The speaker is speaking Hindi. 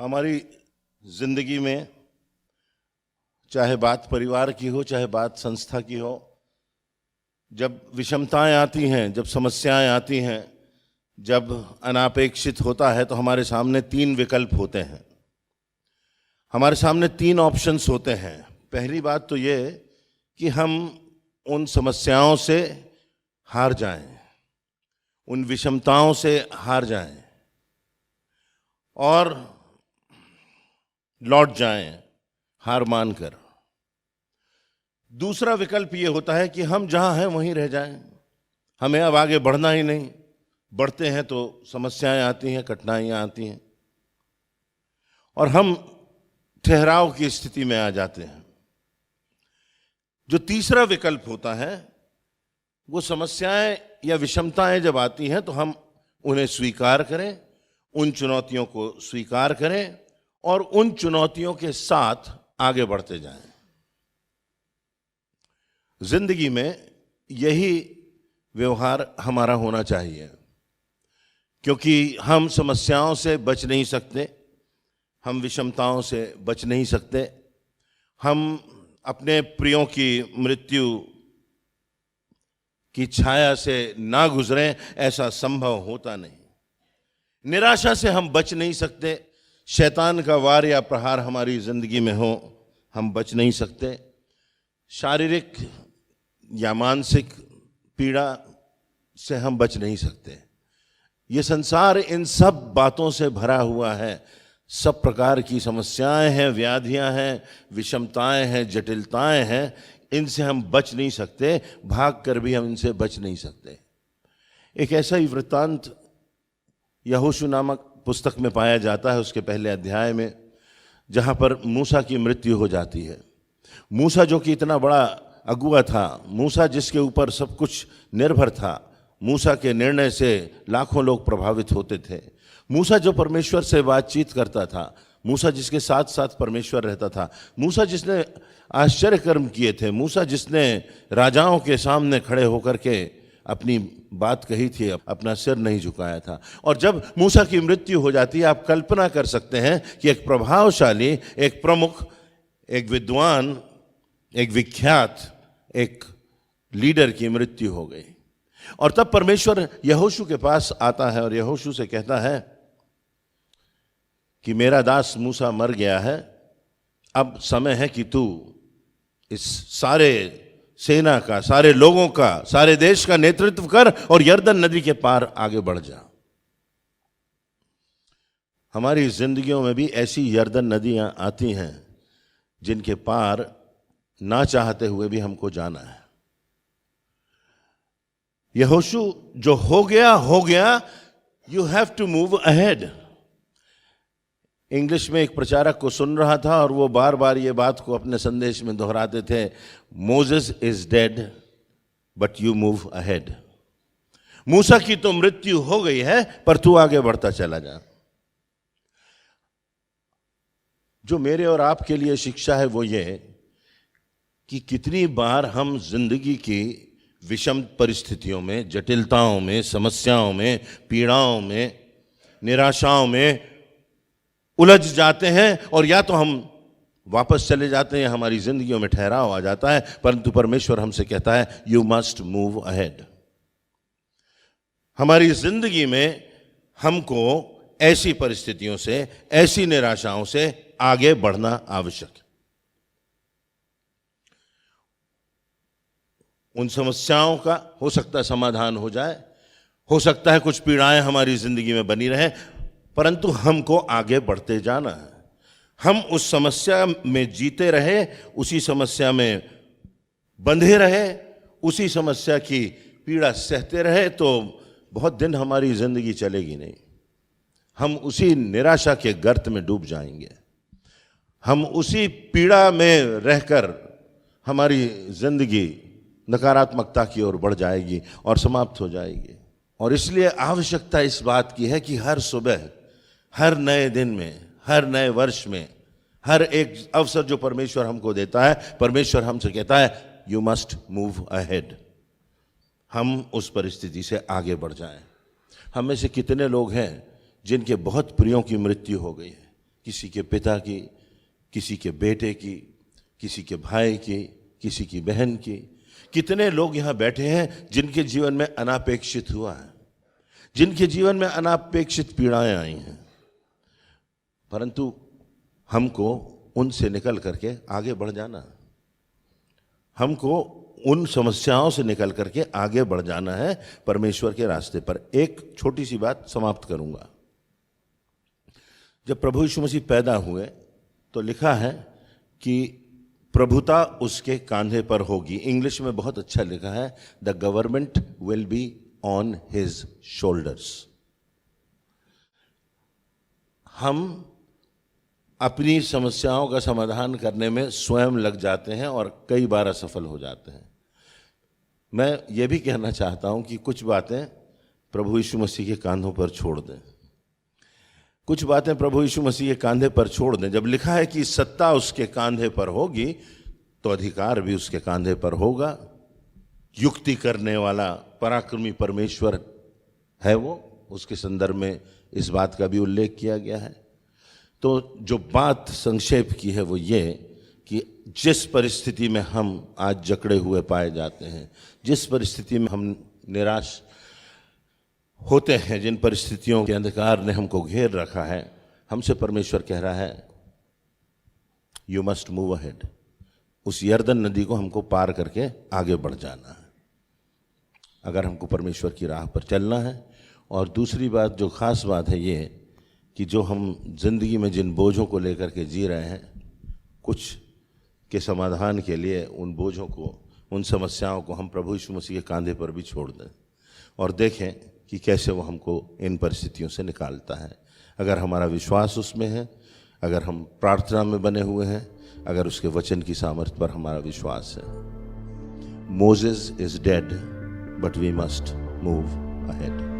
हमारी जिंदगी में चाहे बात परिवार की हो, चाहे बात संस्था की हो, जब विषमताएं आती हैं, जब समस्याएं आती हैं, जब अनापेक्षित होता है तो हमारे सामने तीन विकल्प होते हैं, हमारे सामने तीन ऑप्शंस होते हैं। पहली बात तो ये कि हम उन समस्याओं से हार जाएं, उन विषमताओं से हार जाएं और लौट जाएं हार मानकर। दूसरा विकल्प ये होता है कि हम जहां हैं वहीं रह जाएं, हमें अब आगे बढ़ना ही नहीं। बढ़ते हैं तो समस्याएं आती हैं, कठिनाइयां आती हैं और हम ठहराव की स्थिति में आ जाते हैं। जो तीसरा विकल्प होता है, वो समस्याएं या विषमताएं जब आती हैं तो हम उन्हें स्वीकार करें, उन चुनौतियों को स्वीकार करें और उन चुनौतियों के साथ आगे बढ़ते जाएं। जिंदगी में यही व्यवहार हमारा होना चाहिए, क्योंकि हम समस्याओं से बच नहीं सकते, हम विषमताओं से बच नहीं सकते, हम अपने प्रियों की मृत्यु की छाया से ना गुजरें, ऐसा संभव होता नहीं। निराशा से हम बच नहीं सकते, शैतान का वार या प्रहार हमारी जिंदगी में हो, हम बच नहीं सकते। शारीरिक या मानसिक पीड़ा से हम बच नहीं सकते। ये संसार इन सब बातों से भरा हुआ है, सब प्रकार की समस्याएं हैं, व्याधियां हैं, विषमताएं हैं, जटिलताएं हैं। इनसे हम बच नहीं सकते, भाग कर भी हम इनसे बच नहीं सकते। एक ऐसा ही वृत्तांत यहोशू नामक पुस्तक में पाया जाता है, उसके पहले अध्याय में, जहां पर मूसा की मृत्यु हो जाती है। मूसा जो कि इतना बड़ा अगुआ था, मूसा जिसके ऊपर सब कुछ निर्भर था, मूसा के निर्णय से लाखों लोग प्रभावित होते थे, मूसा जो परमेश्वर से बातचीत करता था, मूसा जिसके साथ साथ परमेश्वर रहता था, मूसा जिसने आश्चर्य कर्म किए थे, मूसा जिसने राजाओं के सामने खड़े होकर के अपनी बात कही थी, अपना सिर नहीं झुकाया था। और जब मूसा की मृत्यु हो जाती है, आप कल्पना कर सकते हैं कि एक प्रभावशाली, एक प्रमुख, एक विद्वान, एक विख्यात, एक लीडर की मृत्यु हो गई। और तब परमेश्वर यहोशू के पास आता है और यहोशू से कहता है कि मेरा दास मूसा मर गया है, अब समय है कि तू इस सारे सेना का, सारे लोगों का, सारे देश का नेतृत्व कर और यरदन नदी के पार आगे बढ़ जा। हमारी जिंदगियों में भी ऐसी यरदन नदियां आती हैं जिनके पार ना चाहते हुए भी हमको जाना है। यहोशू जो हो गया, you have to move ahead. English में एक प्रचारक को सुन रहा था और वो बार बार ये बात को अपने संदेश में दोहराते थे, Moses is dead but you move ahead. मूसा की तो मृत्यु हो गई है, पर तू आगे बढ़ता चला जा। जो मेरे और आपके लिए शिक्षा है वो ये कि कितनी बार हम जिंदगी की विषम परिस्थितियों में, जटिलताओं में, समस्याओं में, पीड़ाओं में, निराशाओं में उलझ जाते हैं और या तो हम वापस चले जाते हैं, हमारी जिंदगियों में ठहराव आ जाता है। परंतु परमेश्वर हमसे कहता है यू मस्ट मूव अहेड। हमारी जिंदगी में हमको ऐसी परिस्थितियों से, ऐसी निराशाओं से आगे बढ़ना आवश्यक है। उन समस्याओं का हो सकता है समाधान हो जाए, हो सकता है कुछ पीड़ाएं हमारी जिंदगी में बनी रहे, परंतु हमको आगे बढ़ते जाना है। हम उस समस्या में जीते रहे, उसी समस्या में बंधे रहे, उसी समस्या की पीड़ा सहते रहे तो बहुत दिन हमारी जिंदगी चलेगी नहीं। हम उसी निराशा के गर्त में डूब जाएंगे, हम उसी पीड़ा में रहकर हमारी जिंदगी नकारात्मकता की ओर बढ़ जाएगी और समाप्त हो जाएगी। और इसलिए आवश्यकता इस बात की है कि हर सुबह, हर नए दिन में, हर नए वर्ष में, हर एक अवसर जो परमेश्वर हमको देता है, परमेश्वर हमसे कहता है यू मस्ट मूव अहेड। हम उस परिस्थिति से आगे बढ़ जाएं। हम में से कितने लोग हैं जिनके बहुत प्रियों की मृत्यु हो गई है, किसी के पिता की, किसी के बेटे की, किसी के भाई की, किसी की बहन की। कितने लोग यहाँ बैठे हैं जिनके जीवन में अनापेक्षित हुआ है, जिनके जीवन में अनापेक्षित पीड़ाएं आई हैं, परंतु हमको उनसे निकल करके आगे बढ़ जाना, हमको उन समस्याओं से निकल करके आगे बढ़ जाना है परमेश्वर के रास्ते पर। एक छोटी सी बात समाप्त करूंगा। जब प्रभु यीशु मसीह पैदा हुए तो लिखा है कि प्रभुता उसके कांधे पर होगी। इंग्लिश में बहुत अच्छा लिखा है, the government will be on his shoulders. हम अपनी समस्याओं का समाधान करने में स्वयं लग जाते हैं और कई बार असफल हो जाते हैं। मैं ये भी कहना चाहता हूं कि कुछ बातें प्रभु यीशु मसीह के कांधों पर छोड़ दें, कुछ बातें प्रभु यीशु मसीह के कांधे पर छोड़ दें। जब लिखा है कि सत्ता उसके कांधे पर होगी तो अधिकार भी उसके कांधे पर होगा। युक्ति करने वाला पराक्रमी परमेश्वर है वो, उसके संदर्भ में इस बात का भी उल्लेख किया गया है। तो जो बात संक्षेप की है वो ये कि जिस परिस्थिति में हम आज जकड़े हुए पाए जाते हैं, जिस परिस्थिति में हम निराश होते हैं, जिन परिस्थितियों के अंधकार ने हमको घेर रखा है, हमसे परमेश्वर कह रहा है यू मस्ट मूव अहेड। उस यर्दन नदी को हमको पार करके आगे बढ़ जाना है अगर हमको परमेश्वर की राह पर चलना है। और दूसरी बात, जो खास बात है ये कि जो हम जिंदगी में जिन बोझों को लेकर के जी रहे हैं, कुछ के समाधान के लिए उन बोझों को, उन समस्याओं को हम प्रभु यीशु मसीह के कांधे पर भी छोड़ दें और देखें कि कैसे वो हमको इन परिस्थितियों से निकालता है। अगर हमारा विश्वास उसमें है, अगर हम प्रार्थना में बने हुए हैं, अगर उसके वचन की सामर्थ्य पर हमारा विश्वास है। Moses is dead but we must move ahead.